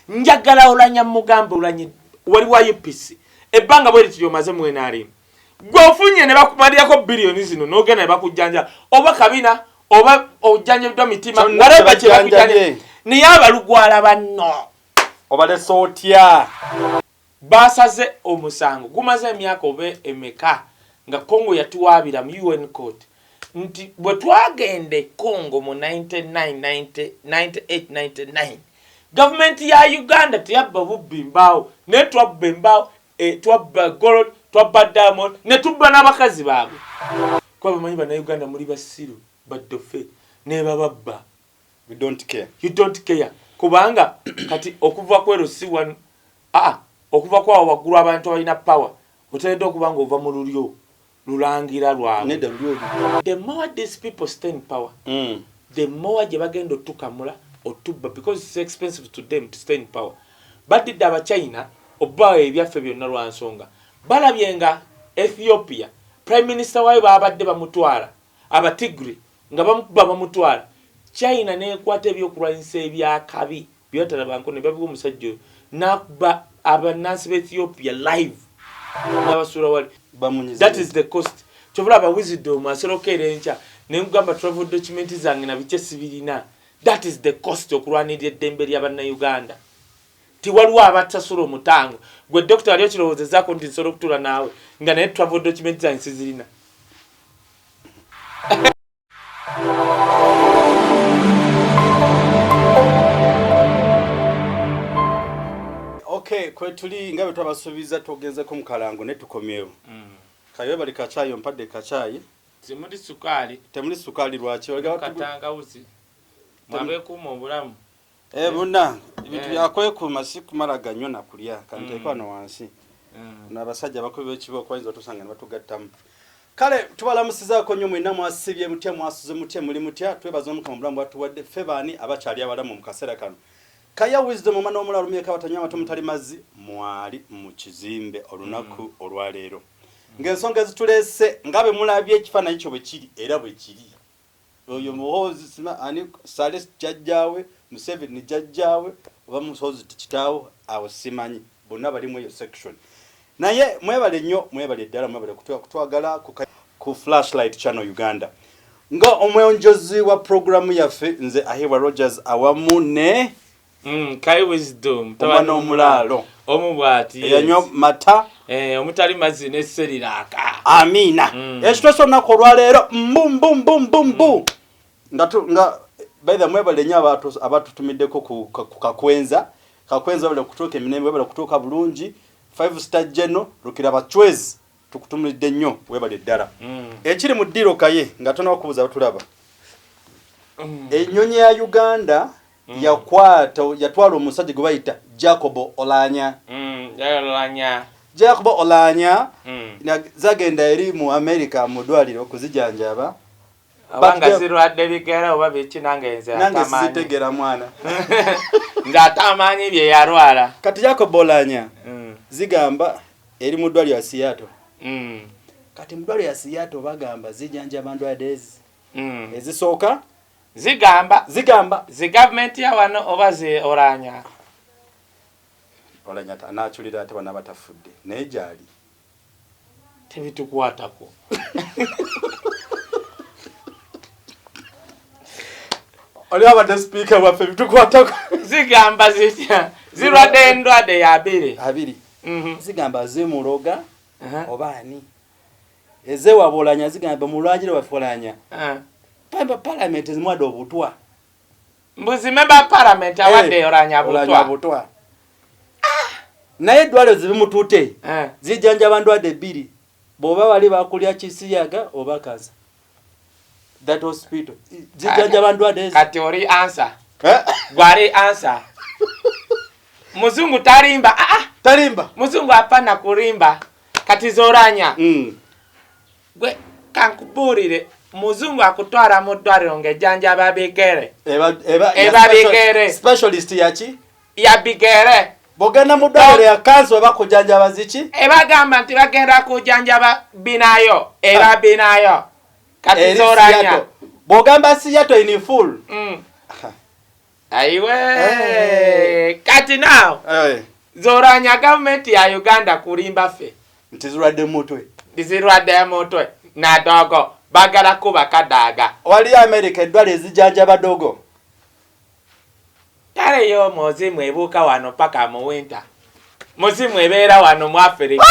njagala Oulanya mugambe Oulanya wali wa UPC ebbanga bwe lityo maze mwenali gwe ofunye ne bakumalirako billioni zino n'ogenda ne bakujjanja oba kabina oba ojjanjabidwa mitima walaba kye bakujjanja naye abalugwala banno obalese otya basaze omusango gumaze emyaka oba emeka nga Congo yatuwaabira mu UN court nti bwe twagende Congo mu 98-99 gavumenti ya Uganda teyabba bubbi mbaawo ne twabba embaawo twabba gold twabba diamond ne tubba n'abakazi baabwe kwa bamanyi bana Uganda muri basiru baddofe ne bababba. We don't care. You don't care kubanga kati okuva kwero si one okuva kwa waguru abantu balina power otende okubanga ova mu lulyo lulangira lwawe. The more these people stay in power the more je bagendo tukamula otubba because it's expensive to them to stay in power. But daba China oba ebyaffe byonna lwansonga balabyenga Ethiopia prime minister wayo babadde bamutwala abatigri nga bamukuba bamutwala China nekwata ebyokulwanyisa ebyakabi byotalabako ne babiwa omusajja nakuba abanansi ba Ethiopia live n'abasura wali bamunyiza. That is the cost kyovula aba wisdom aserokere encha nengamba travel document zange na biche sibirina. That is the cost okulwanirira eddembe ly'abanna Uganda. Tiwaliwo abatasula omutango gwe doctor aliyo kirowozezaako nti nsobola okutula naawe nga naye travel document zange sizirina. Okay, kwe tuli nga bwe twabasuubiza tugenzeko mu kalango ne tukomyewo. Kaye bali kachayi ompadde kachayi. Temuli sukaali lwaki katangawuzi. Mwabe kuma obulamu. Bonna bintu byakwekuuma si kumala gannyo na kulya kanti ekwano wansi. N'abasajja bakubi b'ekibo kwayinza otusanga ne batugattamu. Kale tubalamusizaako nnyo mwenna mwasibye mutya mwasuze mutya muli mutya twebaza Omukama obulamu bwatuwadde ffe baani abakyali abalamu mu kaseera kano. Kaya wisdom omwana omulala omuyeka batanya amata mutali mazzi mwali mu kizimbe olunaku olwaleero. Ng'ensonga ezituleese ngabe mulabye ekifaananyi kyo bwe kiri era bwe kiri. Oyo muhozi sima ani Sales jajjawe Museveni jajjawe oba muhozi tikitawo awo simanyi bonna bali mu eyo section. Naye mwebale nnyo mwebale ddala mwebale kutwagala ku Flashlight Channel Uganda. Nga omwonjozi wa programu yaffe nze Ahiwa Rogers awamu ne Kaye wisdom omwana omulalo omubwati yanyo mata omutali mazzi ne seriraka. Amina. Ekitoso nako lwaleero mbum nga by the way balenya abatutumiddeko ku kakwenza bale kutuuka eminembe bale kutuuka bulungi 5-star general lukira bachwezi tukutumidde nnyo webale ddala. Ekiri mu ddiro Kaye nga tona okubuza batulaba ennyonyi ya Uganda yatwala omusajja gwe bayita Jacob Oulanya. Jacob Oulanya zagenda eri mu America mu ddwaliro okuzijanjaba abanga zirwadde bigera oba biki nange nze nange sitegera mwana ng'atamanyi bye yarwala. Kati Jacob Oulanya zigamba eri mu ddwaliro ya Seattle. Kati mu ddwaliro ya Seattle bagamba zijanjaba ndwadezi ezisooka zigamba zi government ya wano oba zi Oulanya anaachulira ate bana batafudde naye gyali tebitukwatako. oli abadde speaker waffe bitukwatako zigamba zitya zirwadde endwadde ya abiri zigamba zimuloga oba ani ezewa Oulanya zigamba mulwanyire waffe Oulanya pamba parliament zimwadde obutwa mbuzi member parliament awadde Oulanya butwa naye eddwaliro zibimutute zijanjaba ndwadde ebbiri bw'oba bali bakulya kisiyaga oba kaza that hospital zijanjaba ndwadde kati oli answer gwali answer muzungu talimba muzungu apana kulimba kati Oulanya gwe kankubulire muzungu akutwala mu ddwaliro ng'ejjanjaba bigere eba bigere specialist yaki ya bigere bogenda mu ddwaliro ya kanso bakujanjaba ziki ebagamba nti bagenda kujanjaba binayo eba binayo kati Oulanya bogamba Seattle in full ayiwe wange kati now Oulanya government ya Uganda kulimba fe ntizirwadde mutwe dizirwadde mutwe na dogo bagala kuba kadaga wali America eddwala ezijanja badogo kale yo muzimu ebuuka wano paka mu winter muzimu ebeera wano mu Africa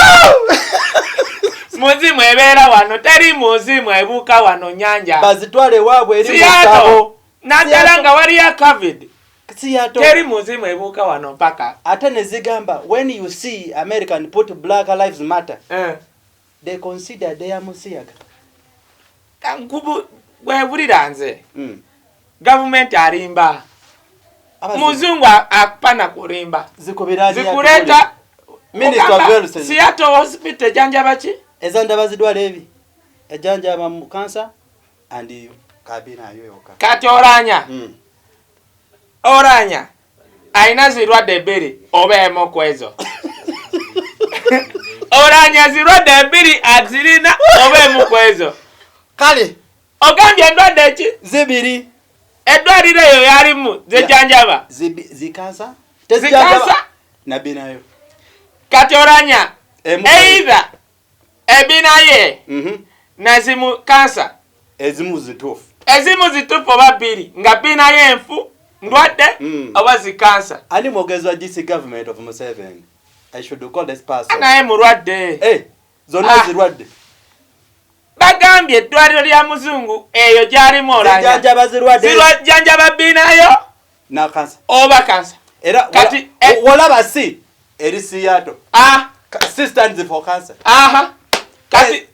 muzimu ebeera wano teri muzimu ebuuka wano nyanja bazitwale waabwe eri musabo naddala nga waliya covid teri muzimu ebuuka wano mpaka ate ne zigamba when you see American put Black Lives Matter they consider they are musiyaga nkubu bwebulira nze government alimba muzungu akupana kulimba zikuleta Minister of Health Seattle hospital janjaba ki ezandaba zidwala ebi ejanjaba mu cancer and kabina yoyoka kati Oulanya aina zirwadde bbiri obeemo kwezo Oulanya zirwadde bbiri azirina obeemu kwezo kale ogambye endwadde eki zibiri eddwaliro eyo yalimu zejanjaba zikansa tezijanjaba nabinayo kati Oulanya either ebinaye nazimu kansa ezimu zituufu oba bbiri nga binaye enfu ndwadde oba zikansa ani mwogezi wa GC government of Museveni I should call this person naye mulwadde zonna zirwadde bagambye eddwaliro lya muzungu eyo gyalimu Oulanya zijanjaba binayo na kansa oba kansa era kati walaba si eri Seattle assistance for cancer kati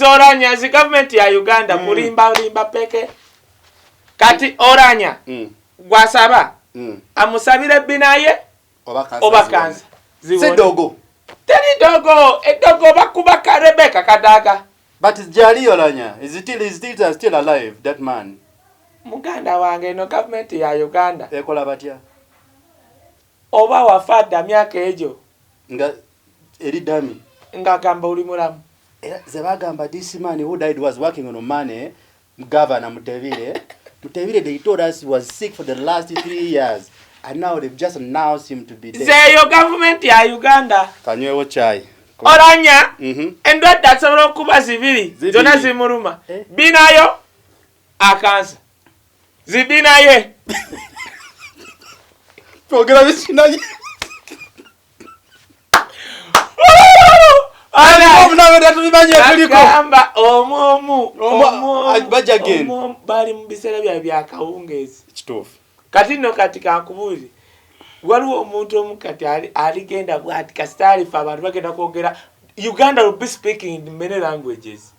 Oulanya zi government ya Uganda kulimba peke kati Oulanya gwasaba amusabire binaye oba kansa zidogo teri dogo edogo bakuba Rebecca kadaga but jali Oulanya is still alive that man muganda wange no government ya Uganda ekola batya oba wafada myaka ejo nga eri dami nga gamba uli mulamu zebagamba this man who died was working on money governor Mutebile they told us he was sick for the last 3 years and now they've just announced him to be dead. Zeyo government ya Uganda kanywewo chai Oulanya endwadde asobola okuba zibiri zonna zimuluma binayo akansa zibinaye twogera bikinaye Gamba omumu bali mu biseera bya kawungeezi kituufu kati no kati kankubuuzi waliwo omuntu omu kati aligenda bwati kasitalifa abantu bagenda kwogera Uganda will be speaking in many languages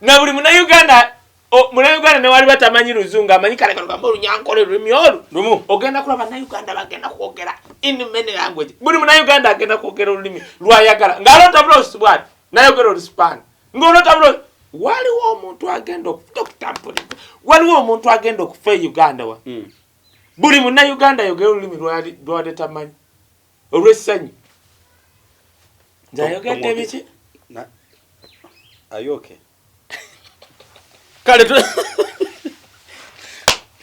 na buli muna Uganda ne wali batamanyi luzungu amanyi kale gamba olunyankole lulimi olu ogenda kulaba na Uganda bagenda kwogera in many languages buli muna Uganda agenda kwogera olulimi lwayagala ng'alotabula osibwati nayogera olusipani ng'olotabula waliwo omuntu agenda okufa Uganda wa buli muna Uganda yogera olulimi lwali tamanyi olw'essanyu nzayogedde biki ayoke kale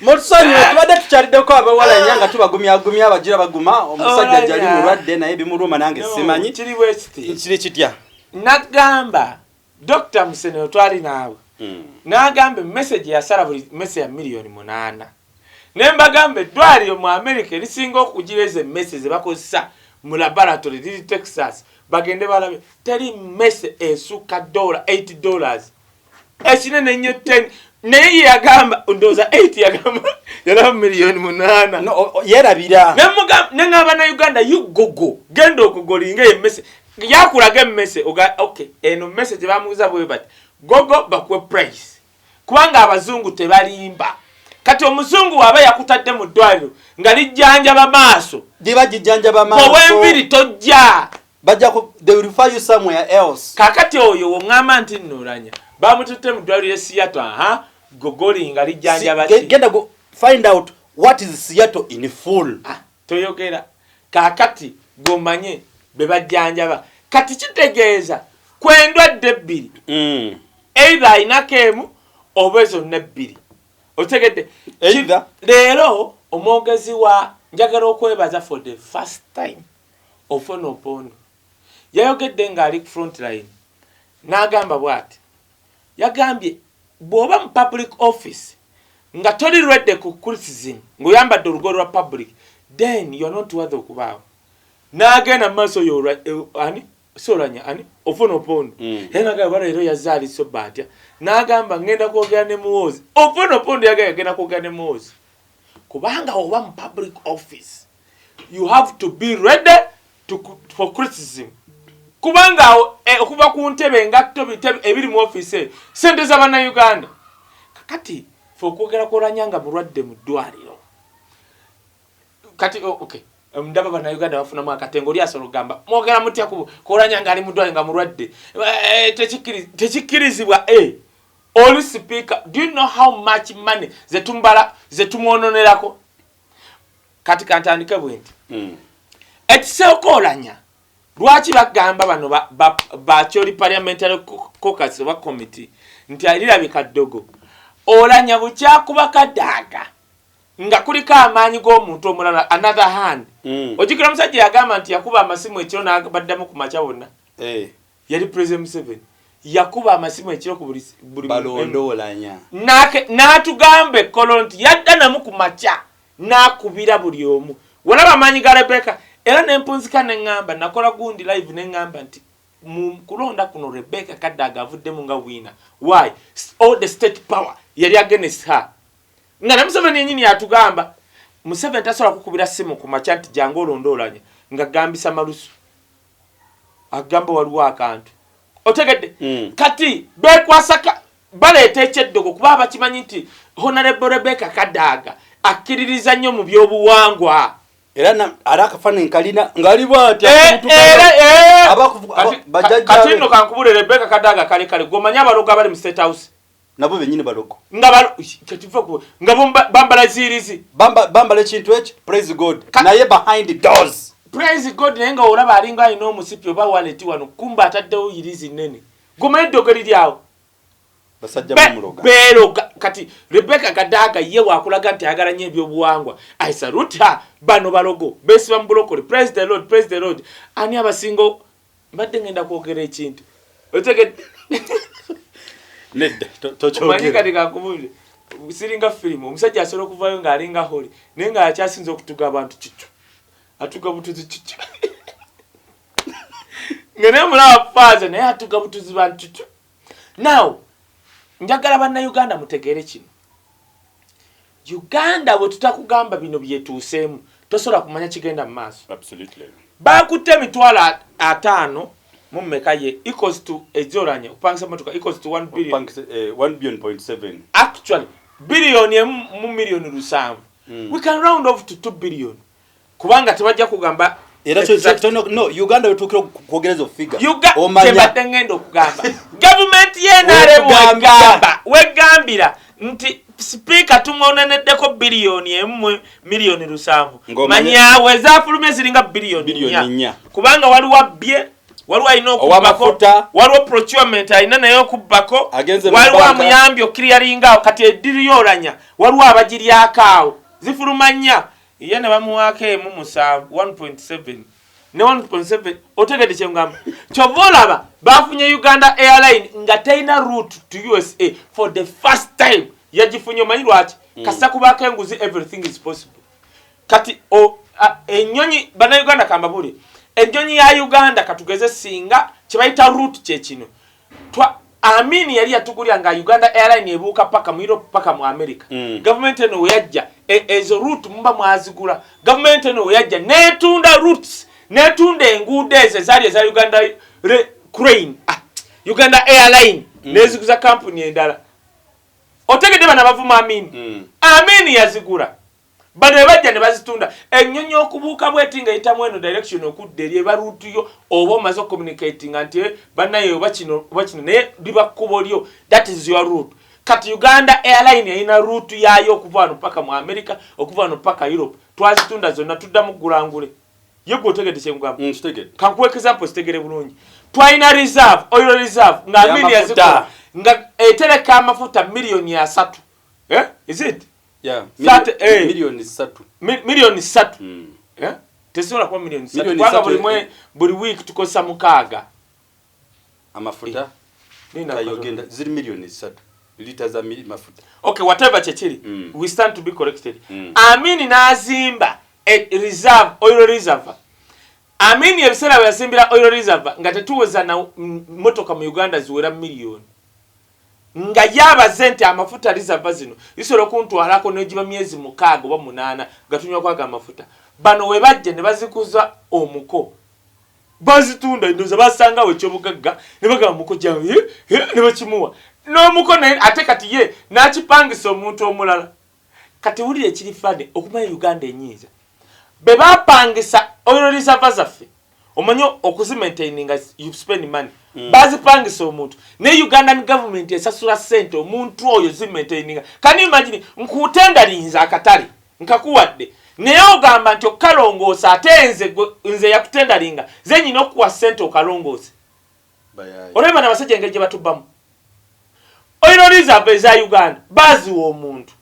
Motsanyo tubadde tukyaliddeko abawala nyanga tubagumya abagira baguma omusajja jali mulwadde naye bimuluma nange simanyi kiri kitya nagamba Dr. Musene twali naawe nagambe message yasala buli message ya $8,000,000 nemba gambe eddwaliro mu America lisinga okugireza message bakozesa mu laboratory liri Texas bagende balabe teri message esuka $8 ekinene nnyo 10 naye yagamba ndoza 8 yagamba yalaba $8,000,000 no yerabira nengaba na Uganda yugogo genda okugolinga emmese yakulaga emmese okay eno message bamuuza bwe bati gogo bakwe price kubanga abazungu tebalimba kati omuzungu waba yakutadde mu ddwaliro nga lijjanja bamaaso libajjanja bamaaso obwembiri tojja they will refer you somewhere else kakati oyo wongamba nti Oulanya bamututte mu ddwaliro Seattle gogolinga lijjanja bati genda go find out what is Seattle in full toyogera kakati gomanye bebajjanjaba kati kitegeeza kwendwadde ebbiri either inakemu obezo nebbiri otegedde either leero omwogezi wa njagala okwebaza for the first time ofuna opondo yayogedde ng'ali ku front line n'agamba bw'ati yagambye bw'oba mu public office nga toli ready ku criticism ng'oyambadde olugo lwa public then you're not worthy okubaawo n'agenda mu maaso ani Oulanya ani ofuna opondo n'agamba baleero yazaali so batya n'agamba ngenda kwogera ne muwoozi ofuna opondo yagenda kwogera ne muwoozi kubanga oba mu public office you have to be ready for criticism kubanga okuva ku ntebe ngatto ebiri mu office sente z'Abannayuganda kakati fe okwogera kw'Oulanya nga mulwadde mu ddwaliro kati okay ndaba Bannayuganda bafunamu akatengo oli asobola okugamba mwogera mutya kw'Oulanya ng'ali mu ddwaliro nga mulwadde tekikkirizibwa oli speaker do you know how much money zetumwononerako kati kantandike bwenti ekisooka Oulanya lwaki bagamba bano bakyoli parliamentary caucus oba committee nti alirabika ddogo Oulanya bukyakuba kadaaga nga kuliko amaanyi g'omuntu omulala another hand ojjukira omusajja yagamba nti yakuba amasimu ekiro n'abaddamu ku makya bonna yali president Museveni yakuba amasimu ekiro ku buli balondo Oulanya n'atugambe kolo nti yadda namu ku makya n'akubira buli omu walaba amaanyi ga Rebecca era nempunzika neŋŋamba nakola gundi live neŋŋamba nti mu kulonda kuno Rebecca Kadaga avuddemu nga winner why all the state power yali against her nga na Museveni yennyini yatugamba Museveni tasobola kukubira simu ku makya nti jangu olonda Oulanya nga gambisa malusu agamba waliwo akantu otegedde kati bekwasaka baleeta ekyeddogo kuba bakimanyi nti Honorable Rebecca Kadaga akkiririza nnyo mu byobuwangwa era arakafaananyi kalina ngali bw'ati kati nno kankubule Rebecca Kadaga kale gomanya abalogo abali mu State House nabo bennyini balogo nga bambala zirizi bambala ekintu ekyo praise God naye behind doors praise God naye nga olaba alinga alina omusipi oba waleti wano kumba ataddewo yirizi nnene gomanyi eddogero lyawo basajja bamuloga beeroga kati Rebecca Kadaga ye wakulaga nti ayagala nnyo ebyobuwangwa I salute her bano balogo besiba mu bulokole praise the Lord ani abasingo mbadde ngenda kwogera ekintu otegedde nedda tokyogera kakubule siringa firimu omusajja asobola okuvaayo ng'alinga holi naye nga akyasinza okutuga abantu kicu atuga butuzi kicu nga naye mulaba faaza naye atuga butuzi bantu kicu now njagala Bannayuganda mutegeere kino Uganda bwe tutakugamba bino byetuuseemu tosobola kumanya kigenda mu maaso bakutte emitwalo 5 mu mmeka ye equals to Oulanya kupangisa motoka equals to 1 billion 1.7 actually billion mu million 7 we can round off to 2 billion kubanga tebajja kugamba era no Uganda wetukira kuogereza figure omanya ngendo okugamba government yenare wegambira nti speaker tumwoneneddeko billion 1 million 7 manya wezafulumye ziringa billion 4 kubanga waliwo bye waliwo alina okubako waliwo procurement alina naye okubbako waliwo amuyambye okiriyalinga kati eddiri y'Oulanya waliwo abagiryakaawo zifulumanya ye ne bamuwaako emu 1.7 ne 1.7 otegedde kyengamba kyova olaba bafunye Uganda Airline nga teyina route to USA for the first time yagifunye omanyi lwaki kasita kubaako enguzi everything is possible kati ennyonyi Bannayuganda kambabuli ennyonyi ya Uganda katugeze singa kyebayita route kyekino Amini yali yatugulya nga Uganda Airline ebuuka paka mu Europe paka mu America government eno weyajja ezo route mumba mwazigula government eno weyajja netunda routes netunda enguudo ezo zali za Uganda Crane Uganda Airline neziguza company endala otegedde bana bavuma Amini yazigula bano bajja ne bazitunda ennyonyi okubuuka bwetinga yitamu eno direction okudde eri eba route yo oba omaze communicating nti bannayo oba kino naye liba kkubo lyo that is your route kati Uganda Airline yalina route yayo okuva wano paka mu America okuva wano paka Europe twazitunda zonna tuddamu gulangule ye gwotegedde kyengamba kankuwa example sitegere bulungi twalina reserve oil reserve nga Amini yazikola nga etereka amafuta million 3 is it Yeah, milioni 3. Milioni 3. Eh? Tesola kwa milioni 3. Kwa buli week tukosa mukaga. Amafuta. Nina yogenda ziri milioni 3. Lita za mafuta. Okay, whatever chechiri. We stand to be corrected. Amini nazimba oil reserve. Amini ebisera byasimbira oil reserve ngatetuweza na motoka mu Uganda ziwera milioni. Nga yabaze nti amafuta reserve zino isoro kuntwalako nejiba myezi mukago ba 8 gatunywa kwaga amafuta. Bano we bajje ne bazikuza omuko. Bazitunda indoza basanga we kyobugagga ne baga muko jawe ne bakimuwa. No muko ne ate kati ye nakipangisa omuntu omulala. Kati wulire kiri fane okumanya Uganda enyiza. Beba pangisa oil reserve zaffe. Omanyo okuzimaintaininga you spend money. Bazi pangisa omuntu. Ne Ugandan government esasula sente omuntu oyo zimaintaininga. Can you imagine nkutenda linza akatali. Nkakuwadde. Naye ogamba nti okalongoosa ate nze yakutenda linga. Zenyi nokuwa sente okalongoosa. Olema na basajja engeri gye batubbamu. Oil reserve za Uganda baziwa omuntu.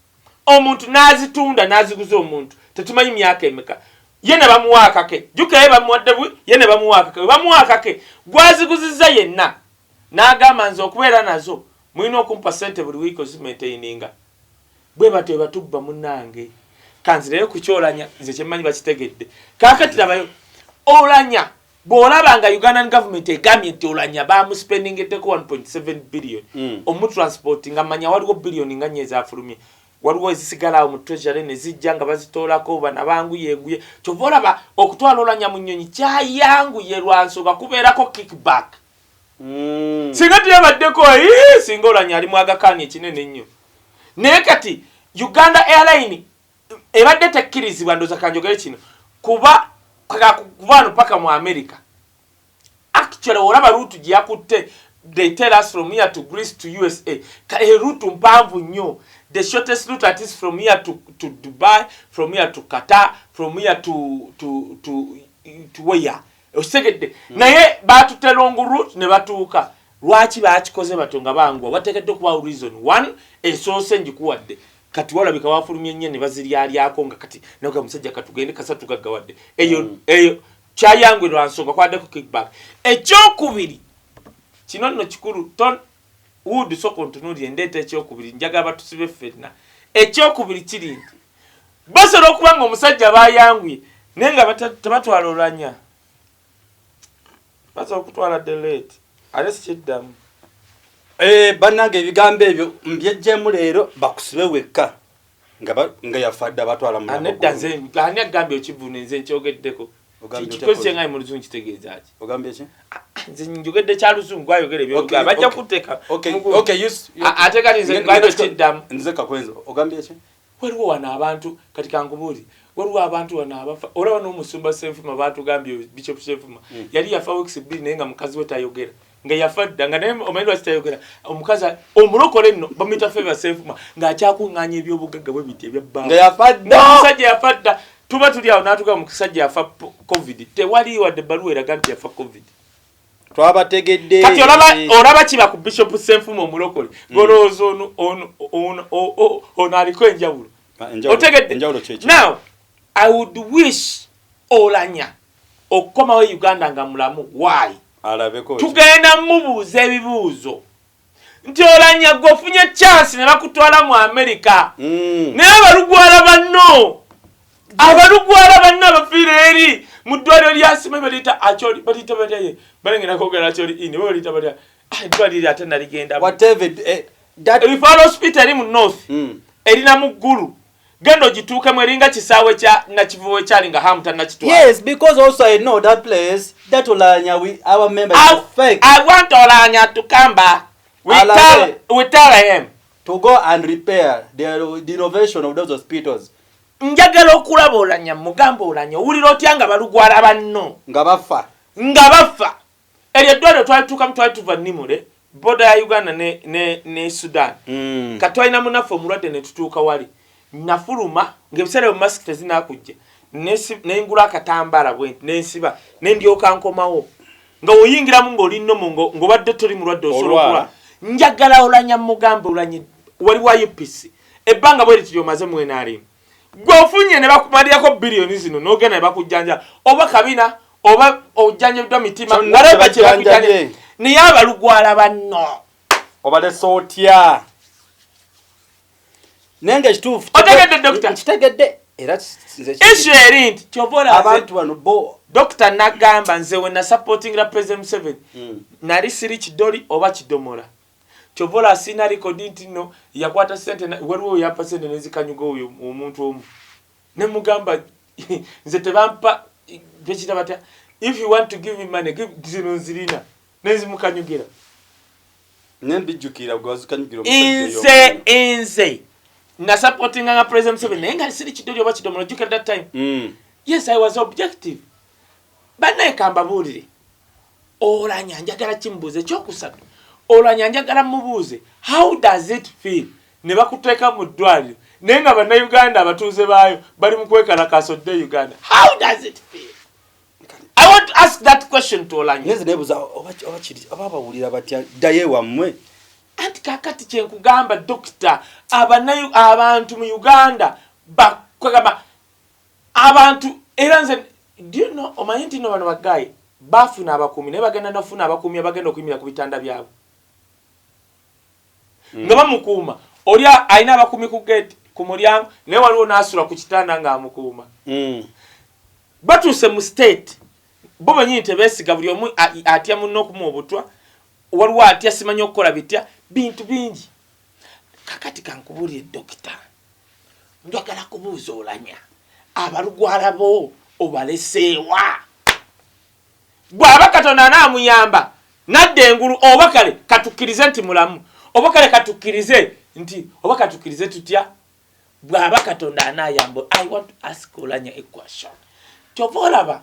Omuntu nazitunda naziguza omuntu. Tetumanyi myaka emeka. Yene bamuwaka ke. Juke bamuwadde bwe yene bamuwaka ke. Bamuwaka ke. Gwaziguziza yenna. N'agamba nze okubeera nazo mulina okumpa sente buli week ozimaintaininga. Bwe batyo batubba munnange. Kanzireyo ku Oulanya nze kyemmanyi bakitegedde. Kaakati labayo Oulanya bw'olaba nga Ugandan government egamye nti Oulanya bamuspendingetteko 1.7 billion omu transport nga manya waliwo billion nga nnyo ezafulumye. Waliwo ezisigala mu treasury ne zijja nga bazitoolako bana banguye kyova olaba okutwala Oulanya mu nnyonyi kyayanguye lwansonga kubeerako kickback. Singa tuyabaddeko singa Oulanya ali mu agakaani ekinene ennyo. Naye kati Uganda Airline ebadde tekkirizibwa ndoza kanjogere kino kuba kuvano paka mu America. Actually olaba route gye yakutte they tell us from here to Greece to USA. Ka route mpanvu nnyo. The shortest route that is from here to Dubai, from here to Qatar, from here to where? Osegedde. Naye batute long route ne batuuka. Lwaki baakikoze batonga bangwa. Watekedde kuba reason. One, esoose njikuwadde. Kati walabika wafulumye nnyo ne baziryako nga kati naga musajja katugende kasatu gaggawadde. Eyo kyayangwe lwansonga kwaddeko kickback. Ekyokubiri kino nno kikulu ton wood so kontunuli endete ekyokubiri njaga batusibe ffenna. Ekyokubiri kiri nti basobola okuba nga omusajja bayangwe naye nga tebatwala Oulanya. Basobola okutwala delete ate sikiddamu. Bannange ebigambo ebyo mbyejjemu leero bakusibe wekka nga yafadde abatwala mu anedda nze ani agambye okivune nze nkyogeddeko kikoze ngai mu luzungu kitegeeza ki ogambye ki nze njogedde kya luzungu ayogere byoga bajja kuteeka okay ate kati nze ngaido kiddamu nze kakwenzo ogambye ki waliwo wana abantu kati kankubuuli waliwo abantu wana abafa olaba n'omusumba Ssenfuma baatugambye Bishop Ssenfuma yali yafa weeks 2 naye nga mukazi we tayogera nga yafadda nga naye omanyi kitayogera omukazi omulokole nno bamuyita Favour Ssenfuma ng'akyakuŋŋaanya ebyobugagga bwe biti ebyabbamu nga yafadda omusajja yafadda tuba tuli awo n'atuga musajja yafa covid tewali wadde ebbaluwa eraga nti yafa covid twabategedde kati olaba kiba ku Bishop Ssenfuma omulokole golowooza ono aliko enjawulo otegedde. Now I would wish Oulanya okukomawo Uganda nga mulamu. Why? Tugenda mubuuza ebibuuzo nti Oulanya gwofunye chance ne bakutwala mu America naye abalugwala banno abafiira eri mu ddwaliro lya Sima balita acholi balita bataye balengera kogera acholi ini balita bataye ddwaliro ate naligenda whatever that referral hospital mu north erina mu ggulu gendo gituuke mweringa kisaawe kya nakivuwe kyali nga Hampton nakitwala. Yes, because also I know that place that Oulanya our members are fake. I want Oulanya to come back. We tell him to go and repair the innovation of those hospitals. Njagala okulaba Oulanya mugamba Oulanya owulira otya nga balugwala banno nga bafa eryo ddwaliro twalituuka mutwali tuva Nimule boda ya Uganda ne Sudan katwalina munaffe omulwadde ne tutuuka wali nafuluma ng'ebiseera mu mask tezinakujja nengula akatambala bwenti nensiba nendyoka nkomawo nga oyingiramu ng'oli nnomo ng'obadde toli mulwadde osobola okula njagala Oulanya mugamba Oulanya waliwo UPC ebbanga bwe lityo maze mwenali gwofunye ne bakumalirako bilioni zino n'ogenda ne bakujjanja oba kabina oba ojjanjabiddwa mitima walaba kye bakujjanja naye abalugwala banno obalese otya nenga kituufu otegedde dokita kitegedde era issue eri nti kyobola abantu bano bo dokita nagamba nze we na supporting la president Museveni nali siri kidoli oba kidomola kyobola sina record nti no yakwata sente waliwo yapa sente nezikanyuga oyo omuntu omu ne mugamba nze tebampa bechita batya if you want to give me money give zino nzirina nezimukanyugira nembijukira gwazikanyugira inze na supporting nga president Museveni nenga siri kidoli oba kidomola jukira that time yes I was objective bana kamba bulire Oulanya njagala kimbuze kyokusatu Oulanya njagala mubuze how does it feel ne bakuteeka mu ddwaliro nenga bana Uganda abatuuze baayo bali mu kwekala kasodde Uganda how does it feel I want to ask that question to Oulanya neze nebuza oba kiri ababawulira batya daye wamwe anti kakati kyenkugamba dokita abantu mu Uganda bakwegamba abantu era nze do you know omanyi nti no bano bagaye bafuna abakumi naye bagenda nafuna abakumi abagenda okuyimira ku bitanda byabo nga bamukuuma oli alina abakumi ku gate ku mulyango naye waliwo n'asula ku kitanda ng'amukuuma batuuse mu state bo benyini tebeesiga buli omu atya munno okumuwa obutwa waliwo atya simanyi okukola bitya bintu bingi kakati kankubulire dokita njagala kubuuza Oulanya abalugwala bo obaleseewa bw'aba Katonda anaamuyamba nadde engulu oba kale katukkirize nti mulamu oba kale katukkirize nti oba katukkirize tutya bw'aba Katonda anaayamba. I want to ask Oulanya a question kyova olaba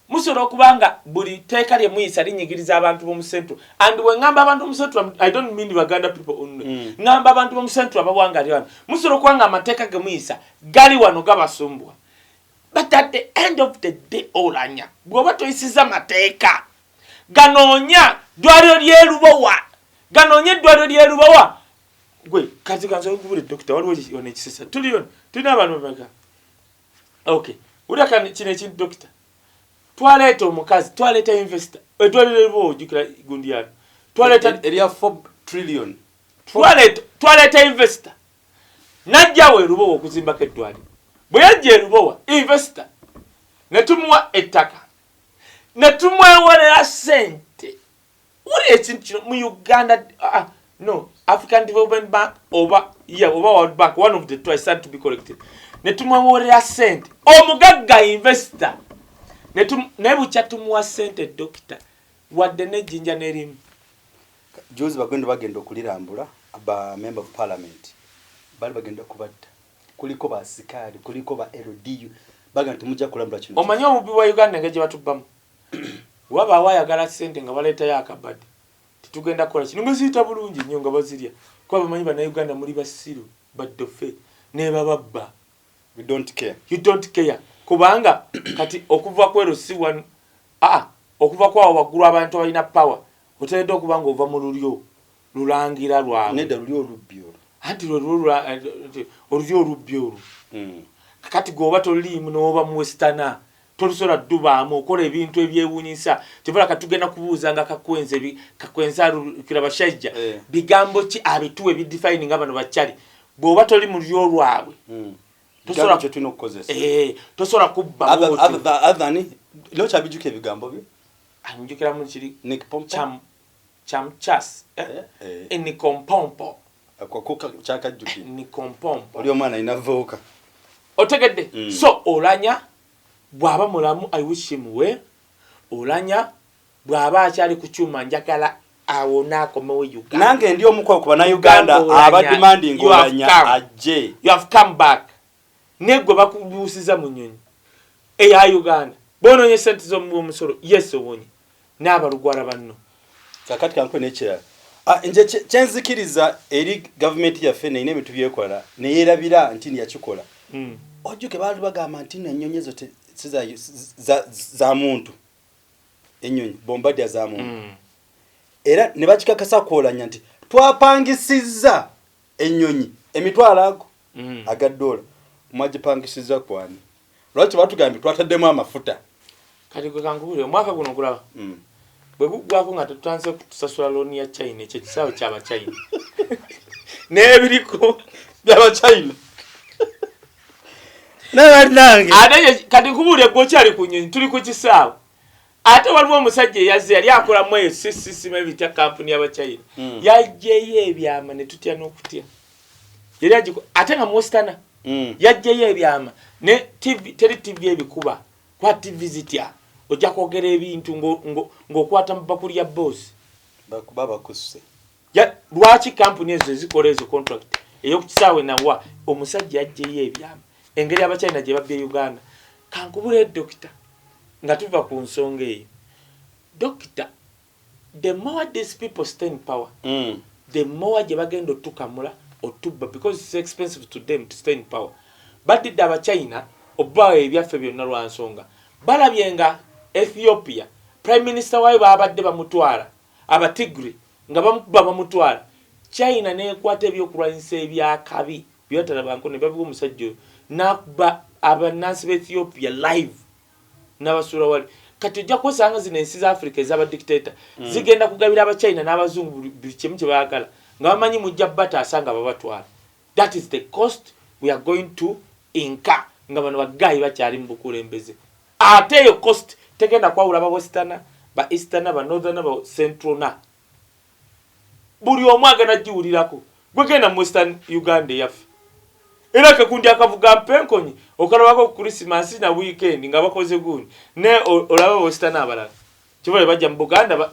musobola okubanga buli teeka lye muyisa linyigiriza abantu b'omu central and we ngamba abantu b'omu central I don't mean Baganda people only ngamba abantu b'omu central abawangali wano musobola okubanga amateeka ge muyisa gali wano gabasumbwa. But at the end of the day, Oulanya, bw'oba toyisiza mateeka ganoonya ddwaliro ly'erubowa ganoonya eddwaliro ly'erubowa gwe kati kansobola okubula dokita waliwo yona ekisesa tuliyona tulina abantu bameka okay wulira kino ekintu dokita twaleeta omukazi twaleeta investor eddwaliro erubowa ojjukira gundi yano twaleeta erya 4 trillion twaleeta investor najjawo erubowa okuzimbako eddwaliro bwe yajja erubowa investor ne tumuwa ettaka ne tumwewolera sente wuli ekintu kino mu Uganda no African Development Bank oba World Bank one of the two I stand to be corrected ne tumwewolera sente omugagga investor ne bukya tumuwa sente dokita wadde nejjinja n'erimu Jozi bagenda okulirambula aba member of parliament bali bagenda kubatta kuliko ba sikali kuliko ba LDU baga ntumujja kulambula kino omanyi omubi wa Uganda ngeje batubbamu waba wayagala sente nga baleeta yakabadde titugenda kola kino ngazita bulungi nnyo nga bazirya kwa bamanyi bana Uganda muri basiru baddofe ne bababba we don't care you don't care kubanga kati okuva kwero si one okuva kwa waguru abantu abalina power oteredde okubanga ova mu lulyo lulangira lwawe neda lulyo olubyo anti olulyo olubyo kakati goba tolimu n'oba mu westana tolusobola ddubaamu okola ebintu ebyewuunyisa tebala katugenda kubuuza nga kakwenza lukira bashajja bigambo ki abituwe bidefine nga bano bakyali bw'oba toli mu lulyo lwabwe tosobola kubba adhani leo chabijuke ebigambo bye anjukira mu kiri chamchas ni kompompo kwa chakajjuki ni kompompo oli omwana inavuka otegedde so Oulanya bwaba mulamu I wish him well Oulanya bwaba akyali ku kyuma njagala awona akomewo Uganda nange ndi omukwa kuba na Uganda aba demanding Oulanya ajje you have come back negwe bakubuusiza mu nnyonyi eya Uganda bononye sente z'omusolo yes obonye n'abalugwala banno kakati kankwe nekira nje kyenzikiriza eri government yaffe neine ebintu byekola neyerabira nti yakikola ojuke baali bagamba nti ennyonyi ezo za muntu ennyonyi bombardia za muntu era ne bakikakasa kwolanya nti twapangisiza ennyonyi emitwalo ago aga dola mwagipangisiza kwani lwaki batugambye twataddemu amafuta kati gwe kankubule omwaka guno kulaba bwe gugwako nga tutanze kutusasula looni ya China ekyo kisaawe kyaba China n'ebiriko byaba China nange ate kati nkubule gwe okyali ku nnyonyi tuli ku kisaawe ate waliwo omusajja eyazze yali akolamu eyo sisima ebitya kampuni y'Abachina yajjeyo ebyama ne tutya n'okutya yali ate nga mwositana yajjeyo ebyama ne TV teri TV ebikuba kwa TV zitya ojja kwogera ebintu ng'okwata mu bakuli ya boss bakuba bakusse lwaki kampuni ezo ezikola ezo contract ey'okukisaawe nawa omusajja yajjeyo ebyama engeri Abachina gye babbye Uganda kankubule dokita nga tuva ku nsonga eyo dokita the more these people stay in power the more gye bagenda otukamula otubba because it's expensive to them to stay in power badidde Abachina obbaawo ebyaffe byonna lwa nsonga balabye nga Ethiopia prime minister waayo baabadde bamutwala abatigri nga bamukuba bamutwala China neekwata ebyokulwanyisa ebyakabi byotalabanko ne babiwa omusajja oyo nakuba abannansi b'Ethiopia live n'abasuula wali kati ojja kwesanga zino ensi za Africa ez'abadictator zigenda kugabira Abachina n'abazungu buli kimu kye baagala nga bamanyi mujja bataasa nga babatwala. That is the cost we are going to incur nga bano bagayi bakyali mu bukulembeze. Ate eyo cost tegenda kwawula ba western ba eastern ba northern ba central na buli omu agenda giwulirako gwe genda mu western Uganda yaffe era kakundi akavuga mpenkonyi okalabako ku Christmas na weekend nga bakoze guni ne olaba western abalala kibale bajja mu Buganda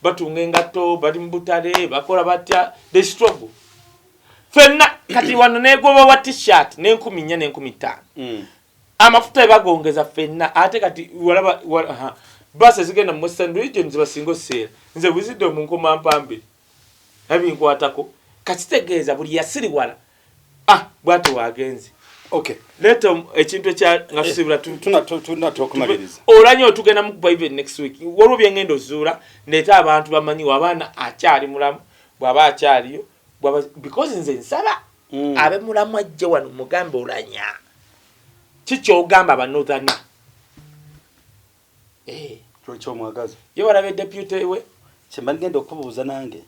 batunga engato bali mu butale bakola batya they struggle fenna kati wano negoba wa t-shirt ne 10 ne 15 amafuta bagongeza fenna ate kati walaba basa zigenda mu western region zibasingo sera nze wizido mu nkoma mpambi abinkwatako katitegeeza buli yasiri wala bwatu wagenzi okay leto ekintu ekya ngatusibula tuna tokumaliriza Oulanya otugenda mu Bible next week wolo byengendo zura neta abantu bamanyi wabana akyali mulamu bwaba akyaliyo bwaba because nze nsaba abe mulamu ajje wano mugambe Oulanya kicho ogamba banodhana tucho mwagaza yo walabe deputy we chembani ngendo okubuuza nange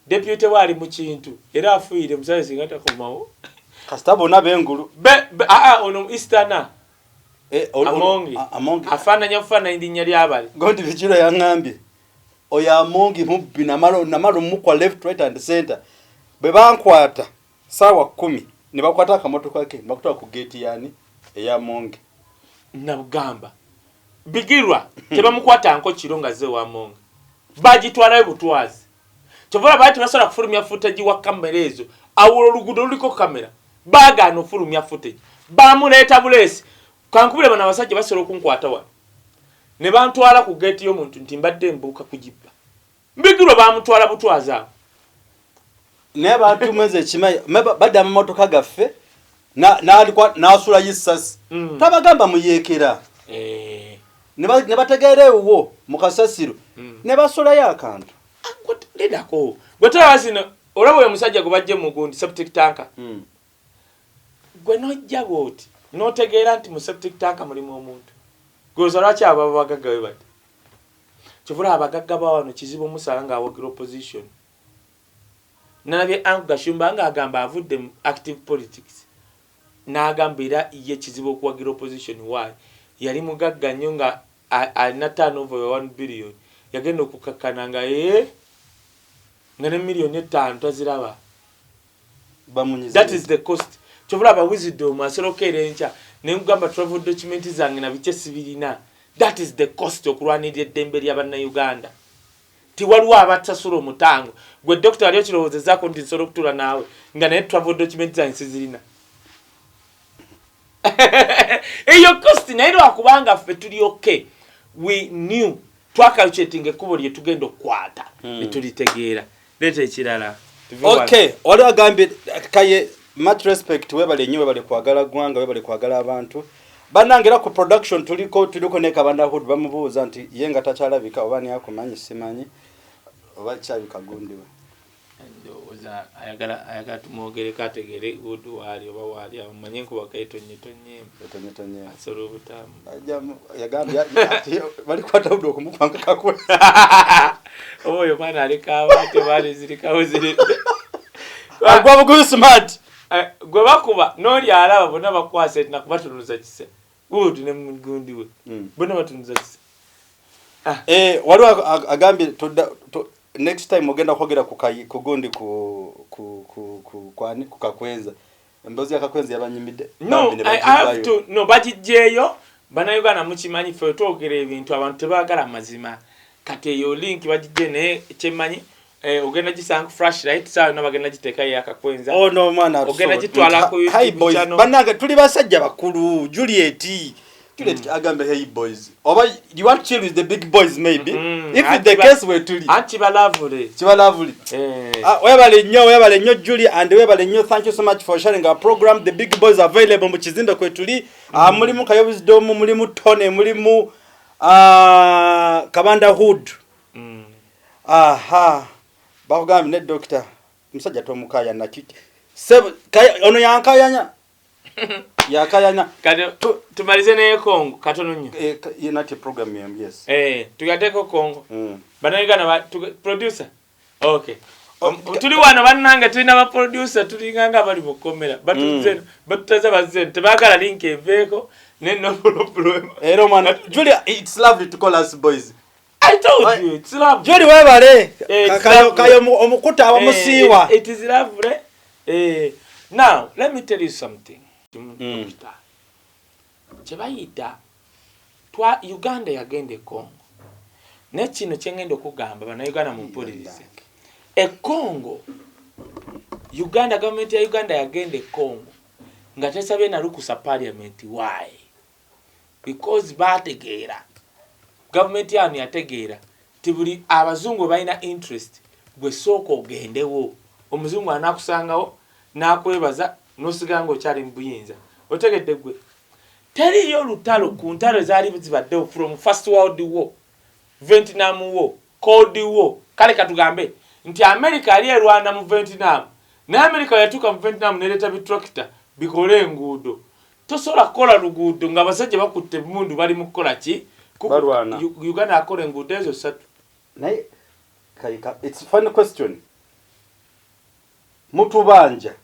deputy wali mu kintu era afuire musaze singata komawo kastabo na bengulu ono easterna amongi afana nyafana indinya lyabali gondi bichiro yangambye oya amongi mubbi namalo mukwa left right and center bebankwata sawa 10 ne bakwata akamoto kake bakutoka ku gate yani eya mongi nabugamba bigirwa tebamukwata anko kironga ze wa mongi bagitwala ebutwazi tovora bati basola kufulumya footage wa kamera ezo awulo lugudo luliko kamera baga no fulumya footage bamuleta bulesi kankubule bana basajja basola okunkwata wa ne bantwala ku gate yo muntu ntimbadde mbuka kujibba mbigirwa bamutwala butwaza ne bantu mweze kimayi badde amamotoka gaffe na alikuwa na asula yisasi tabagamba muyekera ne bategeere uwo mukasasiro ne basola yakantu ledako gwetawazino olabo ya musajja gubajje mu gundi septic tanker gwe nojja boti notegeera nti mu septic tanker mulimu omuntu goza lwaki aba bagagga we bati kivula abagagga bawano kizibu musala nga awagira opposition nalabye Angu Gashumba nga agamba avudde mu active politics n'agambira ye kizibu okuwagira opposition why yali mugagga nnyo nga alina turnover ya 1 billion yagenda okukakkana nga ngane million 5 taziraba that is the cost chovula ba wisdom asolokere encha nengamba travel document zange na biche sibirina that is the cost okulwanirira eddembe lya banna Uganda ti waliwo abatasula omutango gwe doctor aliyo kirowoze zako ndi nsolo kutula nawe nga ne travel document zange sizirina eyo cost nairo akubanga ffe tuli okay we knew twakaluchetinga kubo lye tugenda okwata litulitegeera leta ekirala okay oli agambe Kaye much respect webale nyiwe bale kwagala gwanga webale kwagala abantu banangera ku production tuliko neka bandahood bamubuuza nti yenga tachalabika obani yako manyi simanyi oba chabika gundiwe ndoza ayagala tumogere kategere gudu wali oba wali amanye nkuba kaitonye asoro butamu yagambye bali kwata udo kumupanga kakwe oyo bana alikaba te bali zilikawo zili agwa bugu smart gwe bakuba noli alaba bona bakwase na kubatunuza kise gudu ne mugundi we bona batunuza kise wali agambye next time ogenda kwogera kugundi kwani kukakwenza embozi yakakwenza yabanyimide I have to no bajijeyo bana Uganda mukimanyi fe twogera ebintu abantu tebagala mazima kati eyo link bajije ne chemanyi ogenda gisanga flashlight sawa no bagenda giteka yakakwenza no man ogenda gitwala ku YouTube channel banaga tuli basajja bakulu Juliet agambe hey boys oba you want to chill with the big boys maybe if the case were tuli chibalavule webale nnyo Julie and webale nnyo thank you so much for sharing our program the big boys available mu kizimbe kwetuli mulimu Kaye Wisdom mulimu Tone mulimu Kabanda Hood bakugambe ne doctor musajja tomukaya nakiti ono yankayanya yakayanya kade tumalize ne Kongo katono nnyo inati program yes tugateko Kongo banayigana producer okay tuli wana bannanga tulina ba producer tulinganga bali mukomera batutaza bazen tebagala link eveko ne no problem man Julia it's lovely to call us boys I told you it's lovely Julia webale kayo omukuta abamusiwa it is lovely now let me tell you something Chebayita twa Uganda yagende Kongo ne kino kyengendo kugamba bana Uganda mumpulirize Kongo Uganda government ya Uganda yagende Kongo nga tesabye na lukusa parliament why because bategeera government yani yategeera tibuli abazungu baina interest gwe soko gendewo omuzungu anakusangawo nakwebaza nosigango kyali mbuyinza otegedde gwe teri yo lutalo ku ntalo zali zibadde from first world war Vietnam war cold war kale katugambe nti America ali erwana mu Vietnam na America yatuka mu Vietnam neleta bitractor bikole enguudo tosola kola luguudo nga basajja bakutte mundu bali mukola ki Uganda akole enguudo ezo satu naye kayika it's a fun question mutubanja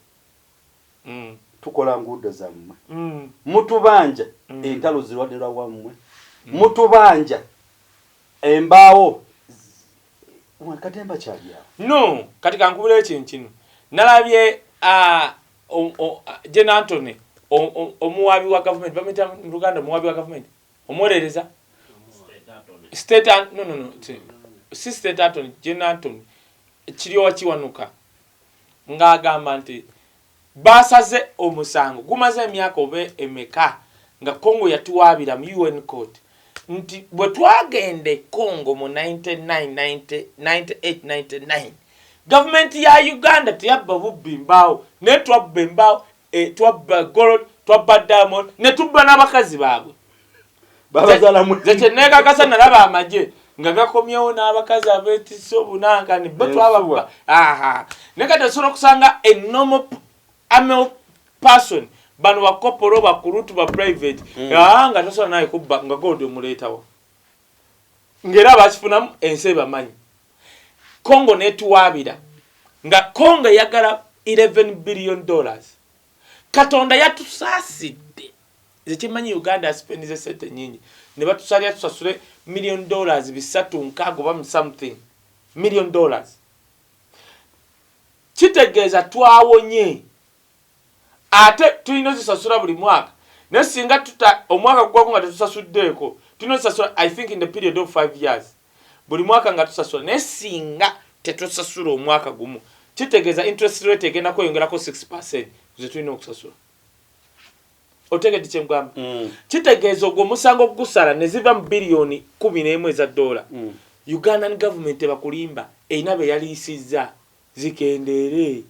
tukola nguudo zammwe mutubanja entalo zirwadira wammwe mutubanja embaawo wakatemba kyali no katika nkubule ekintu nalabye General Anthony omuwabi wa government bamita mu Uganda omuwabi wa government omwerereza state no si state Anthony General Anthony kiriwa kiwanuka ngagamba nti basaze omusango gumaze emyaka obe emeka nga Kongo yatuwabira mu UN court nti bwe twagende Kongo mu 98-99 government ya Uganda tiyabba bubimbawo ne twabba embaawo twabba gold twabba diamond ne tubba n'abakazi baabwe babazala mu zetenneka kasa nalaba amaje nga gakomyewo n'abakazi abetiso obunanga ne batwababwa nekata sono kusanga a normal person bano bakoporo bakurutu ba private nga tosola naye kubba nga gold omuletawo ngera bakifunamu enseba manyi Kongo netuwabira nga Kongo yagala $11 billion Katonda yatusaasidde zekimanyi Uganda spendize sente nyingi ne batusalya tusasule $1 million bisatu nkago ba something $1 million kitegeeza twawonye ate tulina zisasula buli mwaka ne singa tuta omwaka gwako nga tusasuddeko tulina zisasula I think in the period of 5 years buli mwaka nga tusasula ne singa tetusasula omwaka gumu kitegeeza interest rate egenda kweyongerako 6% kuze tulina okusasula otegedde kyemugamba kitegeeza ogwo omusango gusala ne ziva mu biliyoni 11 eza dola Ugandan government bakulimba erina be yaliisizza zikendere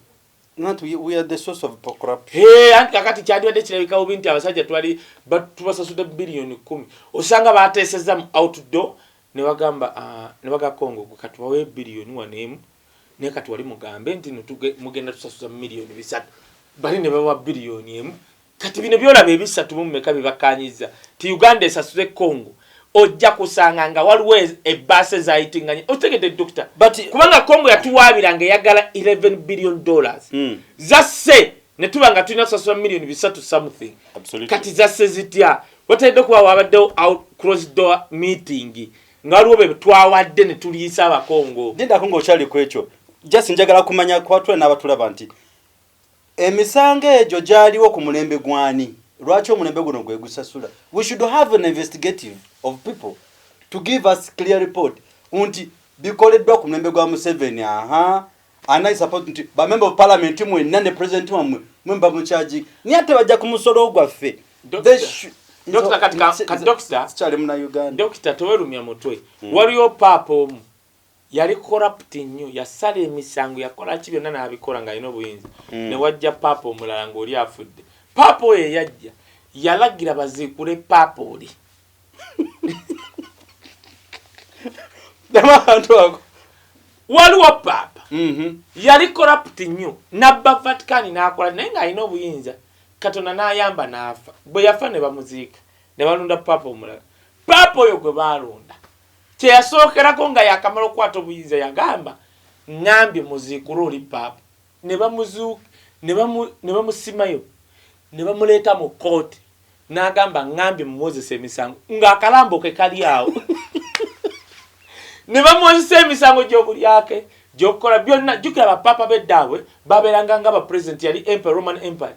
not we are the source of corruption anti kakati kyandibadde kirabika obi nti abasajja twali tubasasudde biliyoni 10 osanga bateeseza mu outdoor ne bagamba ne baga Kongo katubawe biliyoni 1 emu ne kati wali mugambe nti mugenda tusasuza milioni 3 bali ne bawa bilioni emu kati bino byolaba ebisatu mu mmeka bibakanyiza ti Uganda esasuze Congo ojja kusanga nga waliwo ebbase zayitinganye otegedde doctor kubanga Congo yatuwaabiranga eyagala $11 billion zasse ne tuba nga tulina kusasula milioni 3 something kati zasse zitya watedde kuba wabaddewo out closed door meeting nga waliwo be twawadde ne tuliisa abakongo ndako ng'okyali ku ekyo just njagala kumanya kwatula n'abatulaba nti emisango egyo gyaliwo ku mulembe gwani lwaki omulembe guno gwe gusasula we should have an investigative of people to give us clear report nti bikoleddwa ku mulembe gwa Museveni anai support nti ba member of parliament mwenna ne president wamwe mwemba muchaji ni ate bajja ku musolo gwaffe Doctor katika doctor chale muna Uganda doctor towerumya mutwe waliyo papa omu yali corrupt nnyo yasala emisango yakola ki byonna n'abikola nga alina obuyinza ne wajja papa omulala ng'oli afudde papa oyo yajja yalagira baziikule papa oli waliwo papa yali corrupt nnyo nabba Vatican n'akola naye ng'alina obuyinza Katonda n'ayamba n'afa bwe yafa ne bamuziika ne balunda papa omulala papa oyo gwe baalonda kye yasookerako nga yakamala okukwata obuyinza yagamba ngambye muziikule oli papa ne bamuzuuka ne bamusimayo ne bamuleeta mu kooti n'agamba ngambye mumwozesa emisango ng'akalambo ke kali awo ne bamwozesa emisango gy'obulyake gy'okukola byonna jjukira bapapa b'eddaabwe babeeranga nga bapresident yali Empire Roman Empire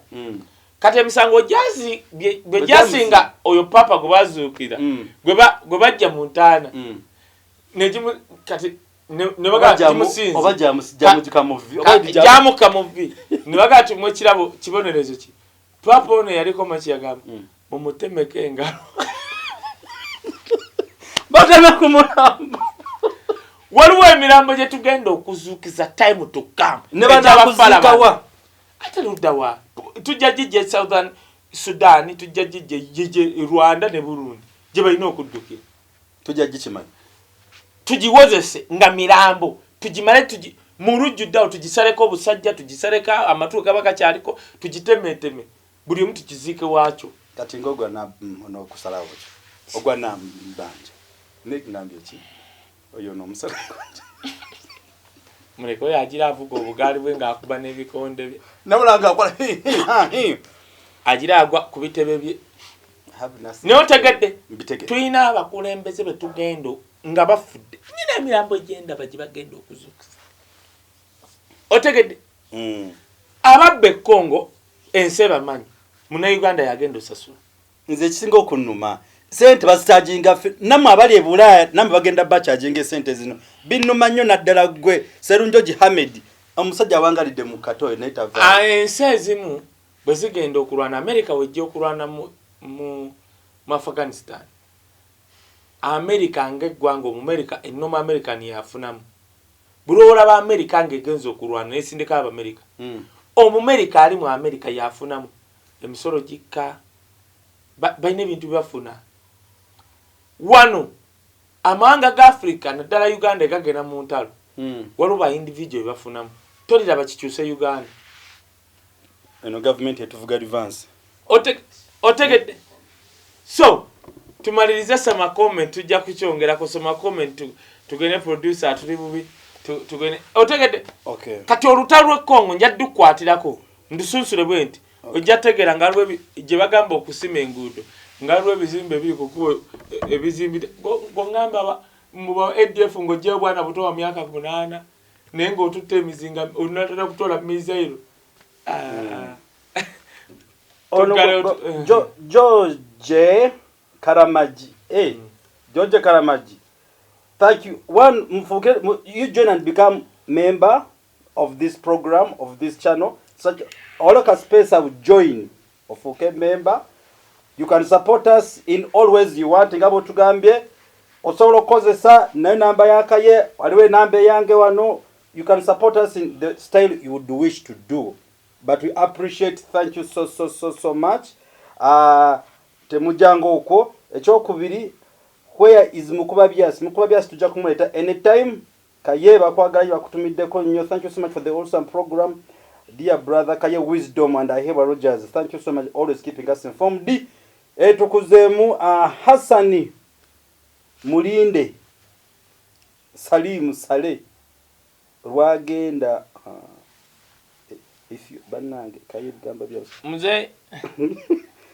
kati emisango gyazi bwe gyasinga oyo papa gwe bazuukira gwe bajja mu ntaana kati ne baga kimusinzi oba jamuka muvi ne baga tumwe kirabo kibonerezo ki papa ono yaliko machi yagamba mumutemeke engalo bateme kumulamba waliwo emirambo gye tugenda okuzuukiza time to come ne banakuzuukawa ate luddawa tujja jijje Southern Sudan tujja jijje Rwanda ne Burundi gye balina okuddukira tujja gikimanyi tugiwozese nga mirambo tugimale mu lujjuddawo tugisaleko obusajja tugisaleko amatu gabaka kyaliko tugitemeteme buli omu tukiziike waakyo kati ngogwa no kusalawo ogwa na mbanja nambye ki oyo no musala muleko yagira avuga obugaali bwe ng'akuba n'ebikonde bye nabulanga akola agira agwa ku bitebe bye naye otegedde tulina abakulembeze be tugenda nga bafudde nyina emirambo gyendaba gye bagenda okuzuukiza otegedde ababba Congo ensi bamanyi muna Uganda yagenda osasula nze ekisinga okunnuma sente basitaginga namwe abali ebulaya namwe bagenda bachaginga sente zino binnuma nnyo naddala gwe Serunjoji Hamed omusajja wangalidde mu katoyo naitava ensi ezimu bwe zigenda okulwana America wejja okulwana mu Afghanistan America ng'eggwanga Omumerika ennoma America niyafunamu bulola ba America ng'egenza okulwana n'esindika America Omumerika ali mu America yafunamu emisolo gikka balina ebintu byafuna wano amawanga ga Africa naddala Uganda gagenda mu ntalo waliwo ba individual bafunamu tolira bakikyuse Uganda eno government etuvuga advance otegedde so tumaliriza sama comment tujja kukyongera kusoma comment tugene producer tuli bubi tugene otegedde okay kati olutalo lw'Congo njaddu kwatirako ndusunsule bwenti ojja tegera ngalwe gye bagamba okusima enguudo ngalwe ebizimbe biri kukuba ebizimbi ng'ongamba mu ADF ng'ojja bwana buto wa myaka 8 naye ng'otutte emizinga onatera kutola mizairo George Karamaji George Karamaji thank you you join and become member of this program of this channel such all of space I will join of okay member you can support us in all ways you want ngabo tugambye osobola kozesa na namba ya Kaye waliwe namba yange wano you can support us in the style you would wish to do but we appreciate thank you so much temujango uko ekyokubiri where is mukuba bias tujja kumuleta anytime Kaye bakwagayo bakutumiddeko nnyo. Thank you so much for the awesome program. Dear brother Kaye Wisdom and Aheba Rogers, thank you so much, always keeping us informed. Tukuzemu Hassani Mulinde Salim Sale Rwagenda if you banange Kaye gamba byose muze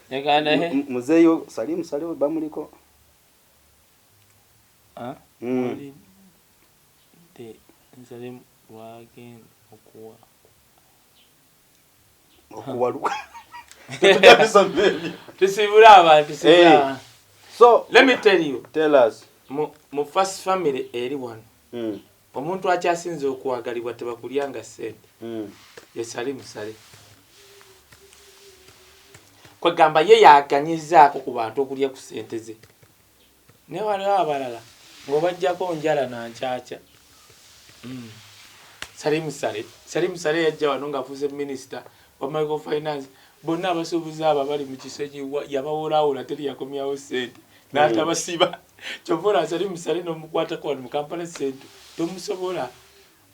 yakanda he muze yo Salim Sale bamuliko Mulinde Salim Rwagenda okuwaluka. So let me tell you, tell us mu first family eri one omuntu akyasinze okwagalibwa tebakulyanga sente ye Salim Sale kwegamba ye yaganyizaako ku bantu okulya ku sente ze ne waliwo abalala ng'obajjako njala nankyaca. Salim Sale yajja wano ng'afuuse minisita wa microfinance bonna abasuubuzi abo bali mu Kisenyi yabawolawola teri yakomyawo sente n'atabasiba kyova Salim Sale n'omukwatako wano mu Kampala sente tomusobola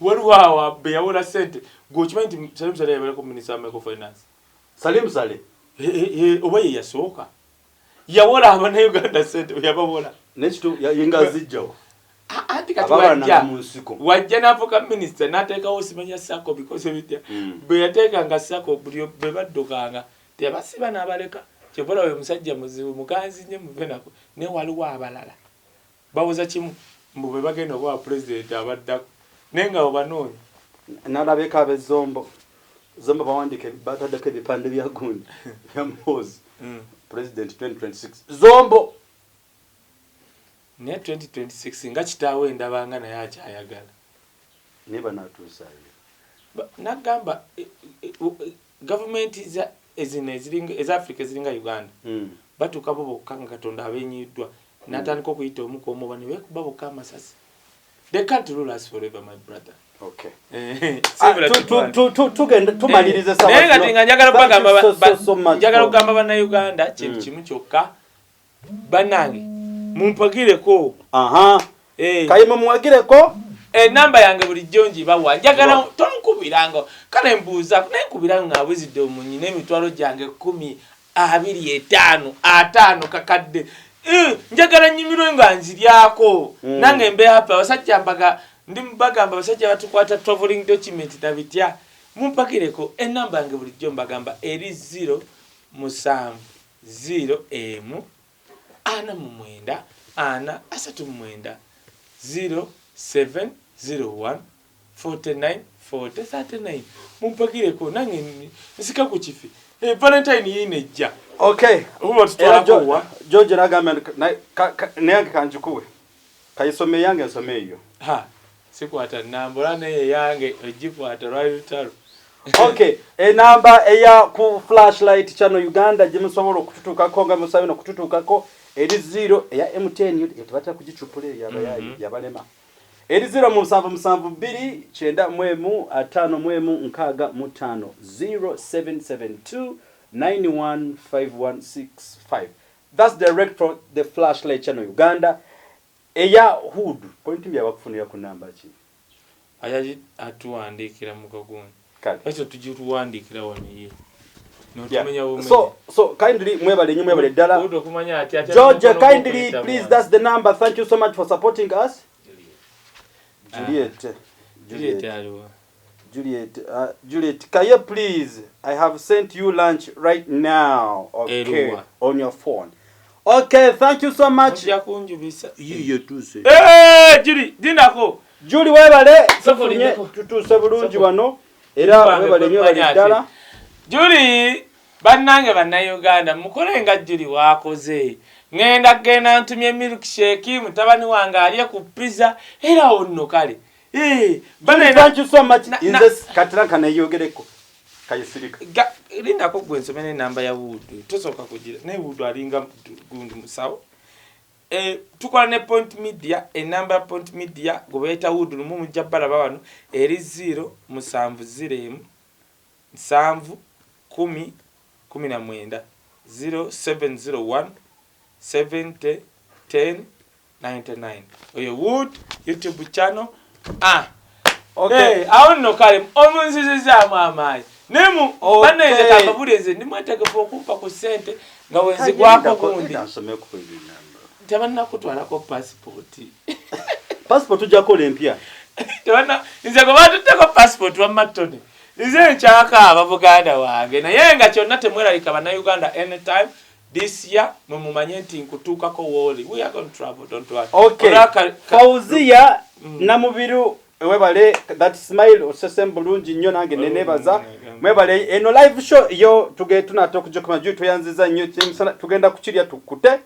waliwo awo abbe yawola sente ng'okimanyi nti Salim Sale yabeerako minisita wa microfinance. Salim Sale oba ye yasooka yawola Abannayuganda sente yabawola nekitu yenga zijjawo anti kati wajja n'afuuka minisita n'ateekawo simanya sako because ebitya bwe yateekanga sako buli bwe baddukanga tebasiba n'abaleka kyebula we musajja muzibu muganzi nnyo muve nako ne waliwo abalala bawoza kimu mbu bwe bagenda okuba pulezidenti abaddako naye nga obanoonya n'alabeka ab'ezombo bawandika bataddeko ebipande bya gundi bya Mpozi president 2026 zombo ne 2026 nga kitaawe ndabanga naye akyayagala neba natuusayo nagamba gavumenti eza Africa eziringa Uganda batuuka bo bokka nga Katonda abenyiddwa n'atandika okuyita omu ku omu bane beekuba bokka amasasi. They can't rule us forever, my brother. Okay. Tugenda tumalirize sawa. Naye kati nga njagala kugamba bannayuganda kintu kimu kyokka bannange mumpagireko. Kaye mumwagireko. Namba yange bulijjo njibawa njagala tonkubiranga kale mbuuza naye nkubiranga nga bwizidde omunyi n'emitwalo gyange 10, 25 kakadde njagala nyimirwe nga nziryako nange mbe hapa abasajja mbaga ndi mbagamba abasajja batukwata traveling document na bitya mumpakireko enamba yange bulijjo mbagamba eri 070 M ana mumwenda ana asatu mumwenda 0701 49 40 39 mumpakireko nange nsika ku kifi Valentine yinejja. Okay. George nagamba nange kanjikuwe. Kayisome yange nsome iyo. Sikwata namba naye yange ogikwata lwalutalo. Okay. Enamba eya ku flashlight channel Uganda jimusobola okututukako nga musabe no kututukako eri 0 eya M10 yetubata kugicupule yabalema. Eri 077 chenda mwemu 5 mwemu nkaga mutano 0772 915165. That's direct from the flashlight channel Uganda. Eya hood point mbya bakufunira ku namba ki. Ayaji atuandikira mukaguni. Kati tujiruandikira waniye. So kindly mwebale nyumwebale dala. George kindly please, that's the number. Thank you so much for supporting us. Juliet, Kaye, please. I have sent you lunch right now. Okay, on your phone. Okay, thank you so much. You too, say. Julie, dinako. Julie, webale. Tutuse bulungi wano. Era webale nyo dala. Julie, bannange bannayuganda mukolenga Julie wakoze. Ngenda gena ntumye milkshake mutabani wange aliye ku pizza era onno kale thank you so much in this katranka na yogereko kayisirika linda ko gwensomene namba ya Wudu tosoka kugira ne Wudu alinga gundi musawo tukola ne point media enamba point media gobeta Wudu mu mujabala babano eri 070 7 10 19 0701 70 10 99 oyo Wood YouTube channel Okay. Awo nno kale omunzizizaamu amaanyi. Nemu baneze kakabuleze ndimwetegefu okumpa ku ssente nga wenzigwako gundi. Tebannakutwalako passport. Passport ojjako olempya. Nze gwe batutteko passport wamma ttone. Nze nkyakaaba Buganda wange naye nga kyonna temweralika bannayuganda anytime this year mumanye nti nkutuukako wooli. We are going to travel, don't worry. Okay. Fauzia Namubiru webale that smile osesem bulungi nnyo nange nenebaza mwebale eno live show yo tugenda tukujokoma juu tuyanziza nnyo tugenda kukirya tukute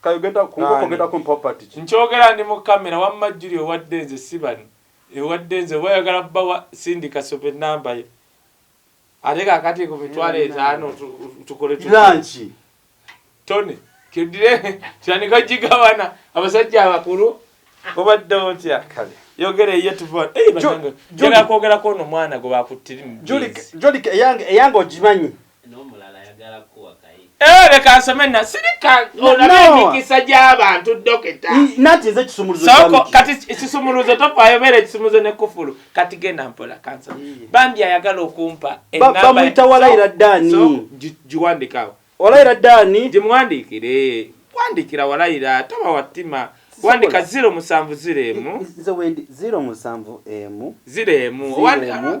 kayogenda kungenda ku property nkyogera ndi mu kamera wamma Julio waddenze sibani ewaddenze wayagala bawa sindika sope namba ye ate kakati ku mitwale 5 tukole lunchi tone kidire cyandika jigawana abasajja abakuru obadde otya kale yogere yetuva basanga jega kwogera ko no mwana go bakutiri Jody eyange ojimanyi no mulala yagala kuwa Kaye leka asomena sirika olabe kisa abantu doketa nati nze kisumuluzo soko kati kisumuluzo topayo bere kisumuluzo ne kufulu kati genda mpola kansa bandi ayagala okumpa enamba bamuita Walaira Dani so jiwandikawo Walaira Dani jimwandikire kwandikira Walaira taba watima wandika 070 nze wendi 070 0 wandika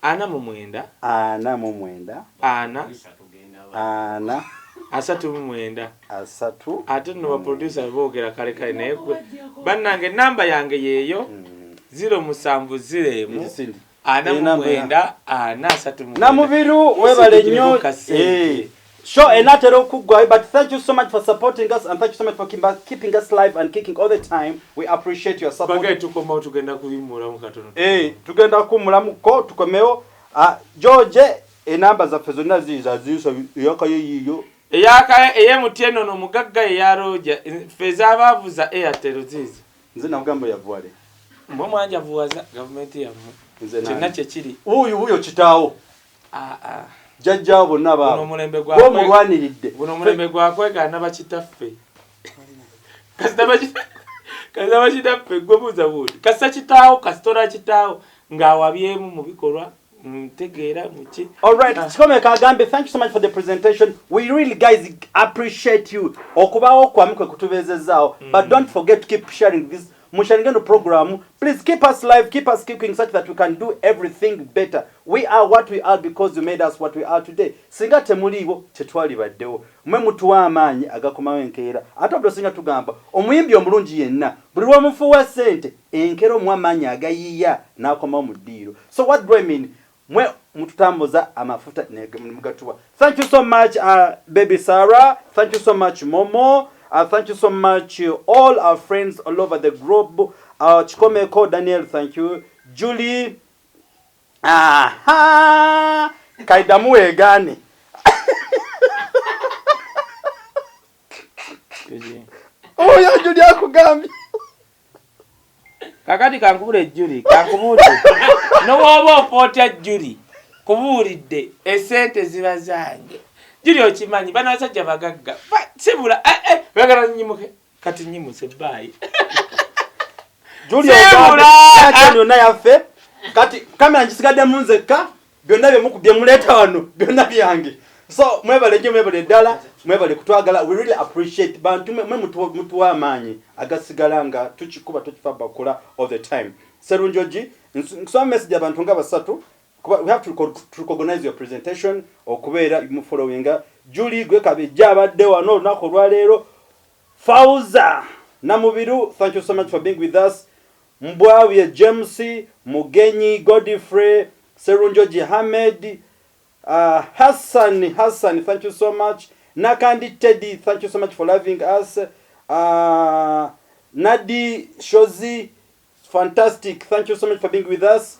ana mu mwenda asatu mu mwenda ate no producer boogera kale kale naye bannange namba yange yeyo 070 ana mu mwenda ana asatu mu Namubiru webale nnyo sure enatero kugwa but thank you so much for supporting us and thank you so much for keeping us live and kicking all the time. We appreciate your support. Bagay tukoma tugenda kubimura mu katono. Tugenda kumulamu ko tukomeo George enamba za fezona ziza yakaye yiyo eyakaye eyemutieno no mugagga yaroja feza abavuza Airtel zizi nze nagambo yavuale mbo mwanja vuwaza government yamu nze nache kiri uyo kitaawo jajja bonna baba buno mulembe gwa bo mulwaniridde buno mulembe gwa kwega nabakitaffe kasaba kitaffe gwobuza budi kasa kitaawo kastora kitaawo ngawabyemu mu bikolwa mtegeera muki. All right, Chikome Kagambe, thank you so much for the presentation. We really guys appreciate you okubawo kwamikwe kutubezezao but don't forget to keep sharing this Musharingano program. Please keep us live, keep us kicking such that we can do everything better. We are what we are because you made us what we are today. Singa temulibo tetwali baddewo. Mwe mutuwa amaanyi agakomawo enkeera. Ate obwo singa tugamba omuyimbi omulungi yenna buli lw'omufuwa ssente enkero mu amaanyi agayiya n'akomawo mu ddiiro. So what do I mean? Mwe mututambuza amafuta mugatuwa. Thank you so much baby Sarah. Thank you so much Momo. Thank you so much all our friends all over the globe. Chikomeko Daniel, thank you. Julie. Kaidamu egani. Oh ya Julie akugambi. Kakati kankubule Julie, kankubule. No wobo potya Julie. Kubuulidde esente ziba zange. Julie okimanyi bana basajja bagagga. Sibula bagala nyimuke kati nyimuse bye. Julie ogambe na yafe kati kamera njisigadde munzeka byonna bye mukubye muleta wano byonna byange. So mwebale dala mwebale kutwagala. We really appreciate bantu mwe mutuwa amaanyi agasigala nga tukikuba tukifaba kola all the time. Serunjoji nsoma message abantu nga basatu. We have to recognize your presentation okubera mu following. Julie gwe kabejja abadde wano nako lwalero. Fauza Namubiru, thank you so much for being with us. Mbwawe James Mugenyi Godfrey Serunjoji Hamed Hassan, thank you so much. Nakandi Teddy, thank you so much for loving us. Nadi Shozi, fantastic, thank you so much for being with us.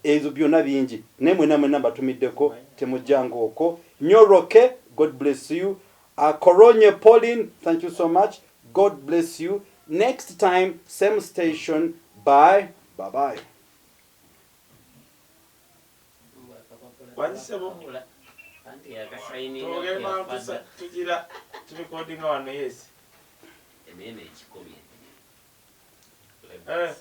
Ezo byonna bingi nemwe namwe namba tumiddeko temujjango oko. Nyoroke, God bless you. Koronye Pauline, thank you so much. God bless you. Next time, same station. Bye. Bye-bye. Lebwa.